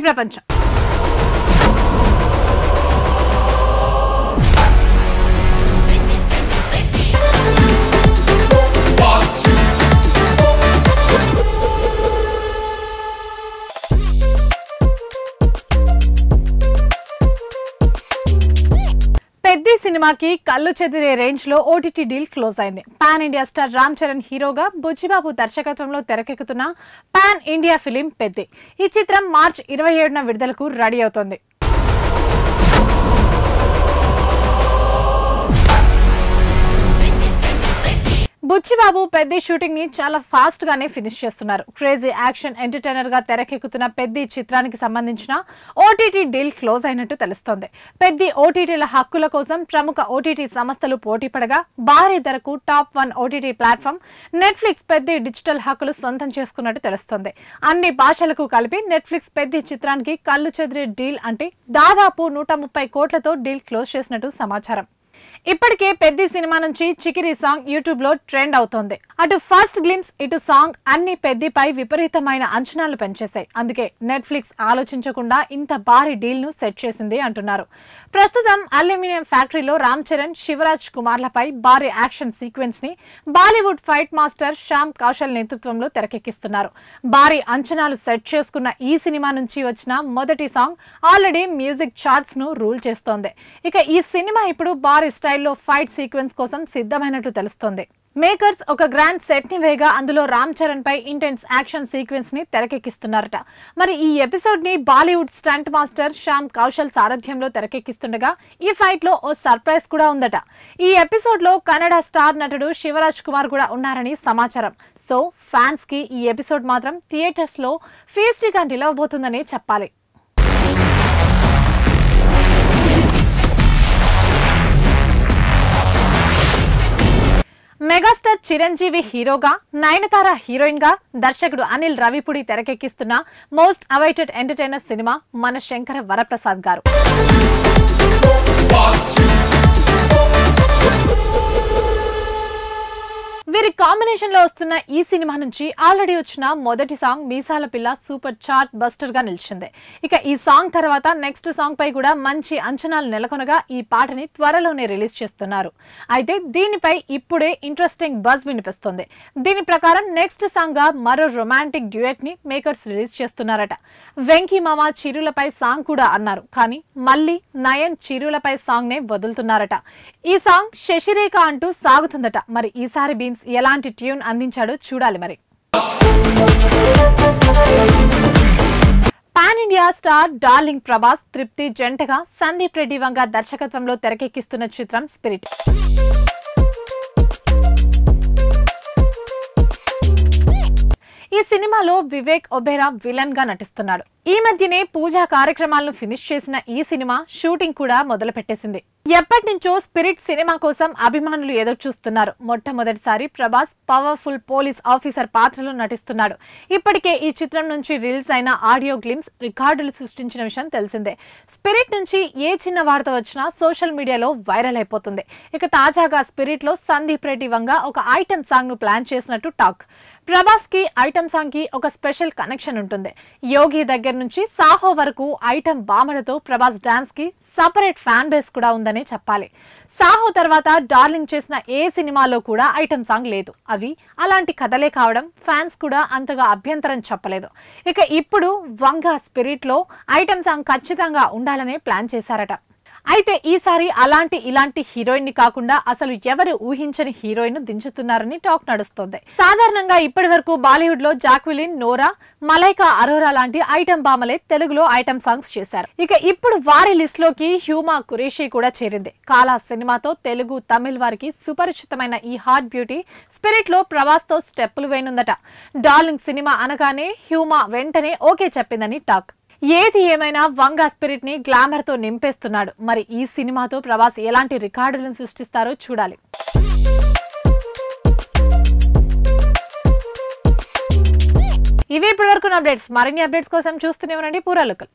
ప్రపంచం. పెద్ది సినిమాకి కళ్ళు చెదిరే రేంజ్ లో ఓటీటీ డీల్ క్లోజ్ అయింది. Pan India star Ram Charan హీరోగా బుచ్చిబాబు దర్శకత్వంలో తెరకెక్కుతున్న పాన్ ఇండియా ఫిలిం పెద్ది. ఈ చిత్రం మార్చి 27న విడుదలకు రెడీ అవుతోంది. బుచ్చిబాబు పెద్ది షూటింగ్ ని చాలా ఫాస్ట్ గానే ఫినిష్ చేస్తున్నారు. క్రేజీ యాక్షన్ ఎంటర్టైనర్ గా తెరకెక్కుతున్న పెద్ది చిత్రానికి సంబంధించిన ఓటీటీ డీల్ క్లోజ్ అయినట్టు తెలుస్తోంది. పెద్ది ఓటీటీల హక్కుల కోసం ప్రముఖ ఓటీటీ సంస్థలు పోటీ పడగా భారీ ధరకు top 1 OTT platform Netflix Peddi digital హక్కులు సొంతం చేసుకున్నట్టు తెలుస్తోంది. అన్ని భాషలకు కలిపి నెట్ఫ్లిక్స్ పెద్ది చిత్రానికి కళ్ళు చెదిరే డీల్ అంటే దాదాపు 130 కోట్లతో డీల్ క్లోజ్ చేసినట్టు సమాచారం. ఇప్పటికే పెద్ది సినిమా నుంచి చికిరి సాంగ్ యూట్యూబ్ లో ట్రెండ్ అవుతోంది. అటు ఫస్ట్ గ్లిమ్స్ ఇటు సాంగ్ అన్ని పెద్దిపై విపరీతమైన అంచనాలు పెంచేశాయి. అందుకే నెట్ఫ్లిక్స్ ఆలోచించకుండా ఇంత భారీ డీల్ ను సెట్ చేసింది అంటున్నారు. ప్రస్తుతం అల్యూమినియం ఫ్యాక్టరీలో రామ్ చరణ్, శివరాజ్ కుమార్లపై భారీ యాక్షన్ సీక్వెన్స్ ని బాలీవుడ్ ఫైట్ మాస్టర్ శ్యామ్ కౌశల్ నేతృత్వంలో తెరకెక్కిస్తున్నారు. భారీ అంచనాలు సెట్ చేసుకున్న ఈ సినిమా నుంచి వచ్చిన మొదటి సాంగ్ ఆల్రెడీ మ్యూజిక్ చార్ట్స్ ను రూల్ చేస్తోంది. ఇక ఈ సినిమా ఇప్పుడు భారీ స్టైల్లో ఫైట్ సీక్వెన్స్ కోసం సిద్ధమైనట్లు తెలుస్తోంది. మేకర్స్ ఒక గ్రాండ్ సెట్ ని వేగా అందులో రామ్ చరణ్ పై ఇంటెన్స్ యాక్షన్ సీక్వెన్స్ ని తెరకెక్కిస్తున్నారట. మరి ఈ ఎపిసోడ్ ని బాలీవుడ్ స్టంట్ మాస్టర్ శ్యామ్ కౌశల్ సారథ్యంలో తెరకెక్కిస్తుండగా ఈ ఫైట్ లో ఓ సర్ప్రైజ్ కూడా ఉందట. ఈ ఎపిసోడ్ లో కన్నడ స్టార్ నటుడు శివరాజ్ కుమార్ కూడా ఉన్నారని సమాచారం. సో ఫ్యాన్స్ కి ఈ ఎపిసోడ్ మాత్రం థియేటర్స్ లో ఫీస్టీగా నిలవబోతుందని చెప్పాలి. మెగాస్టార్ చిరంజీవి హీరోగా, నయనతార హీరోయిన్ గా దర్శకుడు అనిల్ రవిపూడి తెరకెక్కిస్తున్న most awaited entertainer cinema Mana Shankara Varaprasad గారు. వీరి కాంబినేషన్ లో వస్తున్న ఈ సినిమా నుంచి ఆల్రెడీ వచ్చిన మొదటి సాంగ్ మీసాల పిల్ల సూపర్ చార్ట్ బస్టర్ గా నిలిచింది. ఇక ఈ సాంగ్ తర్వాత నెక్స్ట్ సాంగ్ పై కూడా మంచి అంచనాలు నెలకొనగా ఈ పాటని త్వరలోనే రిలీజ్ చేస్తున్నారు. అయితే దీనిపై ఇప్పుడే ఇంట్రెస్టింగ్ బజ్ వినిపిస్తుంది. దీని ప్రకారం నెక్స్ట్ సాంగ్ గా మరో రొమాంటిక్ డ్యూయట్ ని మేకర్స్ రిలీజ్ చేస్తున్నారట. వెంకీ మామ చిరులపై సాంగ్ కూడా అన్నారు, కానీ మళ్ళీ నయన్ చిరులపై సాంగ్ నే వదులుతున్నారట. ఈ సాంగ్ శశిరేఖ అంటూ సాగుతుందట. మరి ఈసారి బీన్స్ ఎలాంటి ట్యూన్ అందించాడో చూడాలి. మరి pan India star darling Prabhas, తృప్తి జంటగా సందీప్ రెడ్డి వంగ దర్శకత్వంలో తెరకెక్కిస్తున్న చిత్రం స్పిరిట్. ఈ సినిమాలో వివేక్ ఒబెరా విలన్ గా నటిస్తున్నాడు. ఈ మధ్యనే పూజా కార్యక్రమాలను ఫినిష్ చేసిన ఈ సినిమా షూటింగ్ కూడా మొదలు పెట్టేసింది. ఎప్పటి నుంచో స్పిరిట్ సినిమా కోసం అభిమానులు ఎదురు చూస్తున్నారు. మొట్టమొదటిసారి ప్రభాస్ పవర్ఫుల్ పోలీస్ ఆఫీసర్ పాత్రలో నటిస్తున్నాడు. ఇప్పటికే ఈ చిత్రం నుంచి రిలీజ్ అయిన ఆడియో గ్లిమ్స్ రికార్డులు సృష్టించిన విషయం తెలిసిందే. స్పిరిట్ నుంచి ఏ చిన్న వార్త వచ్చినా సోషల్ మీడియాలో వైరల్ అయిపోతుంది. ఇక తాజాగా స్పిరిట్ లో సందీప్ రెడ్డి వంగ ఒక ఐటెం సాంగ్ ను ప్లాన్ చేసినట్టు టాక్. ప్రభాస్ కి ఐటెం సాంగ్ కి ఒక స్పెషల్ కనెక్షన్ ఉంటుంది. యోగి దగ్గర నుంచి సాహో వరకు ఐటెం బామలతో ప్రభాస్ డాన్స్ కి సపరేట్ ఫ్యాన్ బేస్ కూడా ఉందనే చెప్పాలి. సాహో తర్వాత డార్లింగ్ చేసిన ఏ సినిమాలో కూడా ఐటెం సాంగ్ లేదు. అవి అలాంటి కథలే కావడం ఫ్యాన్స్ కూడా అంతగా అభ్యంతరం చెప్పలేదు. ఇక ఇప్పుడు వంగ స్పిరిట్ లో ఐటెం సాంగ్ ఖచ్చితంగా ఉండాలనే ప్లాన్ చేశారట. అయితే ఈసారి ఇలాంటి హీరోయిన్ ని కాకుండా అసలు ఎవరు ఊహించని హీరోయిన్ దించుతున్నారని టాక్ నడుస్తోంది. సాధారణంగా ఇప్పటి వరకు బాలీవుడ్ లో జాక్విలిన్, నోరా, మలైకా అరోరా లాంటి ఐటెం బామలే తెలుగులో ఐటెం సాంగ్స్ చేశారు. ఇక ఇప్పుడు వారి లిస్ట్ లోకి హ్యూమా కురేషి కూడా చేరింది. కాలా సినిమాతో తెలుగు, తమిళ్ వారికి సుపరిచితమైన ఈ హాట్ బ్యూటీ స్పిరిట్ లో ప్రభాస్ తో స్టెప్పులు వేయనుందట. డార్లింగ్ సినిమా అనగానే హ్యూమా వెంటనే ఓకే చెప్పిందని టాక్. ఏది ఏమైనా వంగ స్పిరిట్ ని గ్లామర్ తో నింపేస్తున్నాడు. మరి ఈ సినిమాతో ప్రభాస్ ఎలాంటి రికార్డులను సృష్టిస్తారో చూడాలి. ఇవే ఇప్పటివరకు అప్డేట్స్. మరిన్ని అప్డేట్స్ కోసం చూస్తూనే ఉండండి పూరా లోకల్.